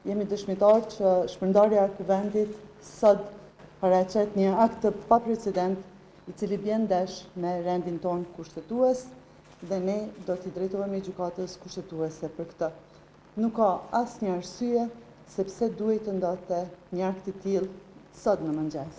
jemi dëshmitar që shpërndarja e Kuvendit sot paraqet një akt të paprecedent i cili bën ndesh me rendin ton kushtetues dhe ne do t'i drejtohemi gjykatës kushtetuese për këtë. Nuk ka asnjë arsye sepse duhet të ndodhte një akt i tillë sot në mëngjes.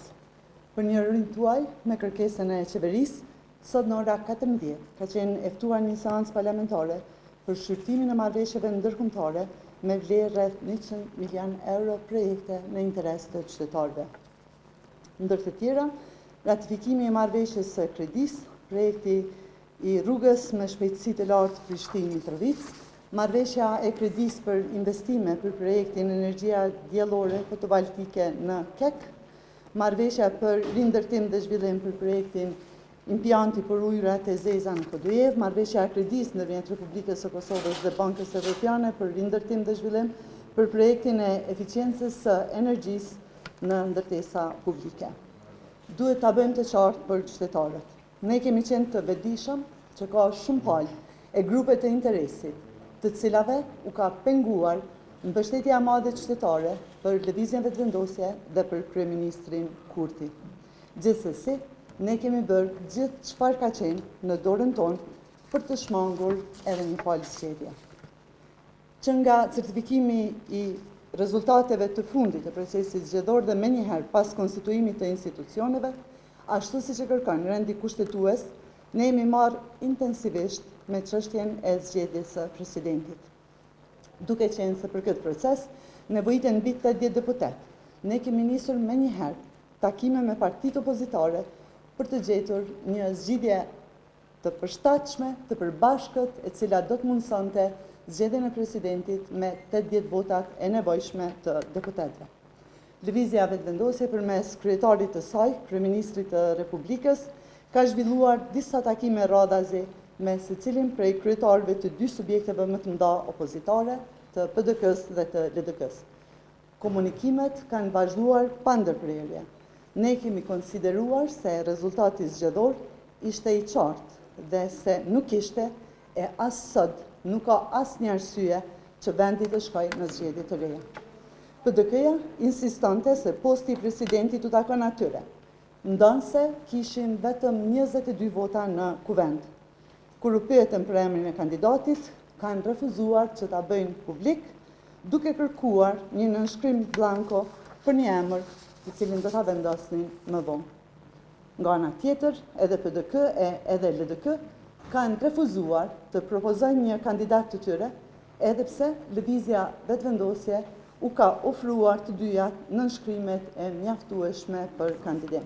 Për njohurinë tuaj me kërkesën e qeverisë, sot në ora 14 ka qenë e ftuar një seancë parlamentare për shqyrtimin e marrëveshjeve ndërkombëtare me vlerë rreth 100 milion euro projekte në interes të qytetarëve. Ndër të tjera, ratifikimi i marrëveshjes së kredis, projekti i rrugës me shpejtësi të lartë Prishtinë-Mitrovic, marrëveshja e kredis për investime për projektin energjia diellore fotovoltaike në KEK, marrëveshja për rindërtim dhe zhvillim për projektin impianti për ujërat e zeza në Kodujev, marrëveshja e kredis ndërmjet Republikës së Kosovës dhe Bankës Evropiane për rindërtim dhe zhvillim për projektin e eficiencës së energjisë në ndërtesa publike. Duhet ta bëjmë të qartë për qytetarët. Ne kemi qenë të vetëdijshëm që ka shumë palë e grupe të interesit, të cilave u ka penguar mbështetja e madhe qytetare për lëvizjen vetëvendosje dhe për kryeministrin Kurti. Gjithsesi, ne kemi bërë gjithë çfarë ka qenë në dorën tonë për të shmangur edhe një palë zgjedhje. Që nga certifikimi i rezultateve të fundit të procesit zgjedhor dhe menjëherë pas konstituimit të institucioneve, ashtu siç e kërkon rendi kushtetues, ne jemi marrë intensivisht me çështjen e zgjedhjes së presidentit. Duke qenë se për këtë proces nevojiten mbi 80 deputet, ne kemi nisur menjëherë takime me partitë opozitare për të gjetur një zgjidhje të përshtatshme, të përbashkët, e cila do të mundësonte zgjedhjen e presidentit me 80 votat e nevojshme të deputetëve. Lëvizja vetëvendosje përmes kryetarit të saj, kryeministrit të Republikës, ka zhvilluar disa takime radhazi me secilin prej kryetarëve të dy subjekteve më të mëdha opozitare, të PDK-s dhe të LDK-s. Komunikimet kanë vazhduar pa ndërprerje. Ne kemi konsideruar se rezultati zgjedhor ishte i qartë dhe se nuk ishte e as sot nuk ka asnjë arsye që vendi të shkojë në zgjedhje të reja. PDK-ja insistante se posti i presidentit u takon atyre, ndonse kishin vetëm 22 vota në kuvend. Kur u pyetën për emrin e kandidatit, kanë refuzuar që ta bëjnë publik, duke kërkuar një nënshkrim blanko për një emër i cilin do ta vendosnin më vonë. Nga ana tjetër, edhe PDK edhe LDK kanë refuzuar të propozojnë një kandidat të tyre, edhe pse lëvizja vetëvendosje u ka ofruar të dyja nënshkrimet e mjaftueshme për kandidim.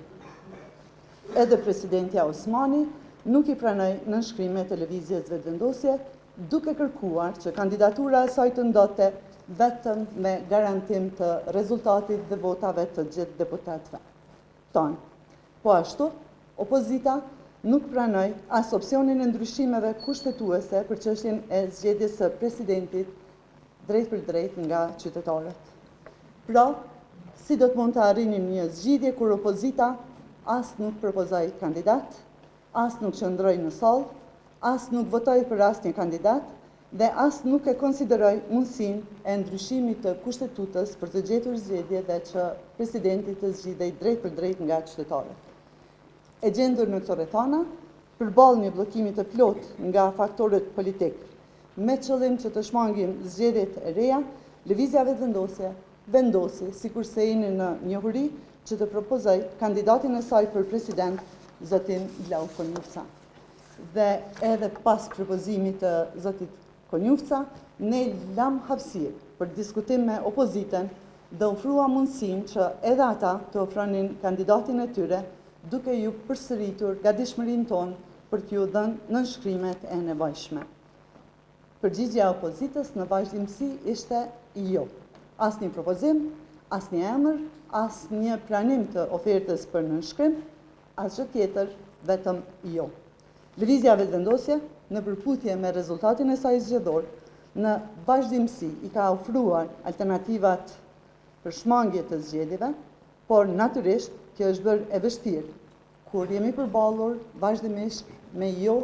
Edhe presidentja Osmani nuk i pranoi nënshkrimet e lëvizjes vetëvendosje, duke kërkuar që kandidatura e saj të ndodhte vetëm me garantim të rezultatit dhe votave të gjithë deputetëve tonë. Po ashtu, opozita nuk pranoi as opsionin e ndryshimeve kushtetuese për çështjen e zgjedhjes së presidentit drejt për drejt nga qytetarët. Pra, si do të mund të arrinim një zgjidhje kur opozita as nuk propozoi kandidat, as nuk qëndroi në sallë, as nuk votoi për asnjë kandidat dhe as nuk e konsideroi mundësinë e ndryshimit të kushtetutës për të gjetur zgjedhje dhe që presidenti të zgjidhej drejt për drejt nga qytetarët. E gjendur në këto rrethana, përballë një bllokimi të plotë nga faktorët politik, me qëllim që të shmangim zgjedhjet e reja, lëvizja vetëvendosje vendosi, sikurse jeni në njohuri, që të propozoj kandidatin e saj për president, zotin Glau Konjufca. Dhe edhe pas propozimit të zotit Konjufca, ne lam hapësirë për diskutim me opozitën dhe ofrua mundësinë që edhe ata të ofronin kandidatin e tyre, duke ju përsëritur gatishmërinë tonë për t'ju dhënë nënshkrimet e nevojshme. Përgjigjja e opozitës në vazhdimsi ishte jo. Asnjë propozim, asnjë emër, asnjë pranim të ofertës për nënshkrim, asgjë tjetër, vetëm jo. Lëvizja vetëvendosje, në përputhje me rezultatin e saj zgjedhor, në vazhdimsi i ka ofruar alternativat për shmangje të zgjedhjeve, por natyrisht kjo është bërë e vështirë, kur jemi përballur vazhdimisht me jo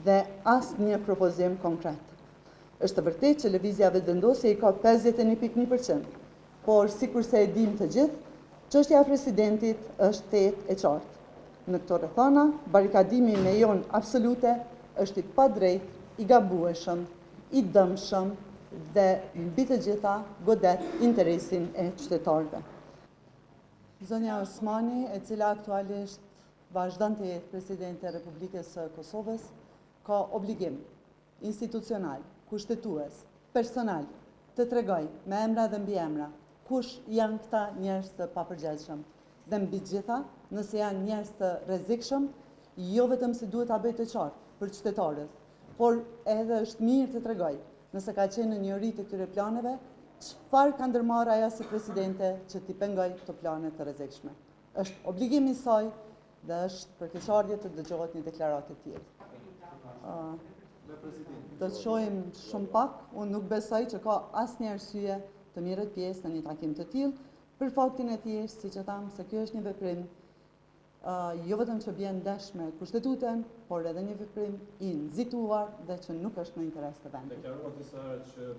dhe asnjë propozim konkret. Është të vërtetë që lëvizja vetëvendosje i ka 51.1%, por sikur se e dim të gjithë, çështja e presidentit është tetë e qartë. Në këto rrethana, barikadimi me jon absolute është i padrejtë, i gabueshëm, i dëmshëm dhe mbi të gjitha godet interesin e qytetarëve. Zonja Osmani, e cila aktualisht vazhdon të jetë presidente e Republikës së Kosovës, ka obligim institucional, kushtetues, personal, të tregoj me emra dhe mbi emra kush janë këta njerëz të papërgjegjshëm. Dhe mbi gjitha, nëse janë njerëz të rrezikshëm, jo vetëm se duhet ta bëj të qartë për qytetarët, por edhe është mirë të tregoj, nëse ka qenë në njëri të këtyre planeve, çfarë ka ndërmarrë ajo si presidente që t'i pengoj këto plane të rrezikshme. Është obligimi i saj dhe është përkeqësardhje të dëgjohet një deklaratë e tillë. Do të shohim shumë pak, unë nuk besoj që ka asnjë arsye të merret pjesë në një takim të tillë, për faktin e thjeshtë, siç e tham, se kjo është një veprim jo vetëm që bën ndesh me kushtetutën, por edhe një veprim i nxituar dhe që nuk është në interes të vendit. Deklaruar disa herë që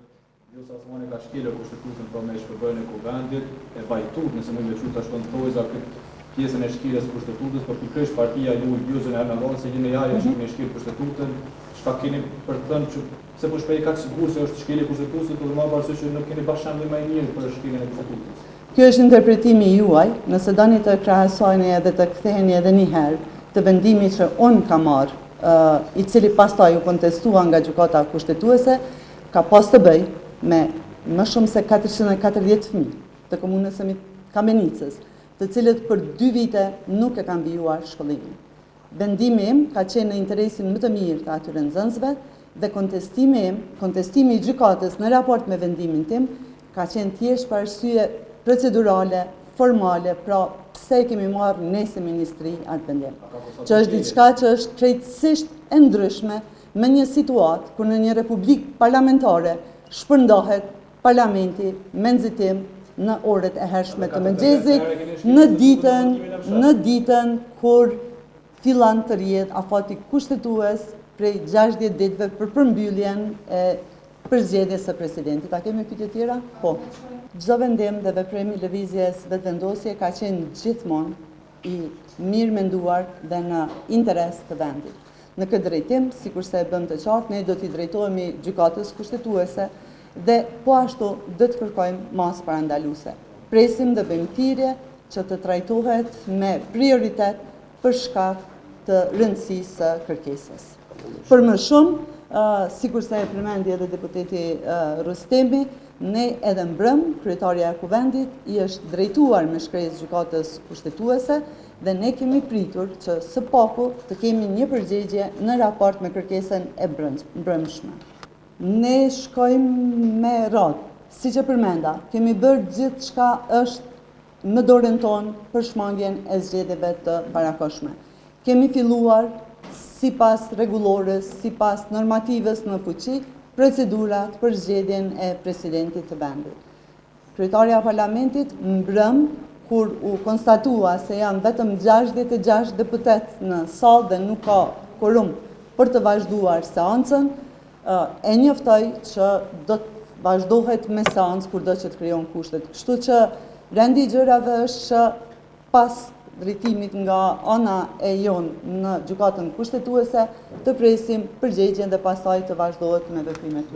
Vjosa Osmani ka shkelur kushtetutën për me shpërbërjen e kuvendit, e vajtut, nëse mund të quhet ashtu në thojza këtë pjesën e shkirjes së kushtetutës, por pikërisht partia ju Vjosën e Erdogan se jeni ja që me shkel kushtetutën, çka keni për të thënë që se po shpreh kaq sigurt se është shkelje kushtetutës, do të marr parasysh që nuk keni bashkëmbëllim më i mirë për shkeljen e kushtetutës. Kjo është interpretimi juaj, nëse doni të krahasojeni edhe të ktheheni edhe një herë të vendimi që unë kam marrë, i cili pastaj u kontestua nga gjykata kushtetuese, ka pas të bëj me më shumë se 440 fëmijë të komunës së Kamenicës, të cilët për 2 vite nuk e kanë vijuar shkollimin. Vendimi im ka qenë në interesin më të mirë të atyre nxënësve dhe kontestimi i gjykatës në raport me vendimin tim ka qenë thjesht për arsye procedurale, formale, pra pse e kemi marrë ne si ministri atë vendim. Që është diçka që është krejtësisht e ndryshme me një situatë kur në një republikë parlamentare shpërndahet parlamenti me nxitim në orët e hershme të mëngjesit, në ditën kur fillan të rrihet afati kushtetues prej 60 ditëve për përmbylljen e përzgjedhjes së presidentit. A kemi pyetje tjera? Po. Çdo vendim dhe veprim i lëvizjes vetëvendosje ka qenë gjithmonë i mirë menduar dhe në interes të vendit. Në këtë drejtim, sikurse e bëm të qartë, ne do t'i drejtohemi gjykatës kushtetuese dhe po ashtu do të kërkojmë masë parandaluese. Presim dhe bëjmë thirrje që të trajtohet me prioritet për shkak të rëndësisë së kërkesës. Për më shumë, sikurse e përmendi edhe deputeti Rustemi, ne edhe mbrëm, kryetarja e kuvendit i është drejtuar me shkresë gjykatës kushtetuese dhe ne kemi pritur që së paku të kemi një përgjigje në raport me kërkesën e mbrëmshme. Ne shkojmë me radhë, siç e përmenda, kemi bërë gjithë çka është në dorën tonë për shmangjen e zgjedhjeve të parakohshme. Kemi filluar sipas rregullores, sipas normativës në fuqi, procedurat për zgjedhjen e presidentit të vendit. Kryetarja e Parlamentit mbrëm, kur u konstatua se janë vetëm 66 deputet në sallë dhe nuk ka korum për të vazhduar seancën, e njoftoi që do të vazhdohet me seancë kurdo që të krijon kushtet. Kështu që rendi i gjërave është që pas drejtimit nga ana e jonë në gjykatën kushtetuese të presim përgjigjen dhe pastaj të vazhdohet me veprimet.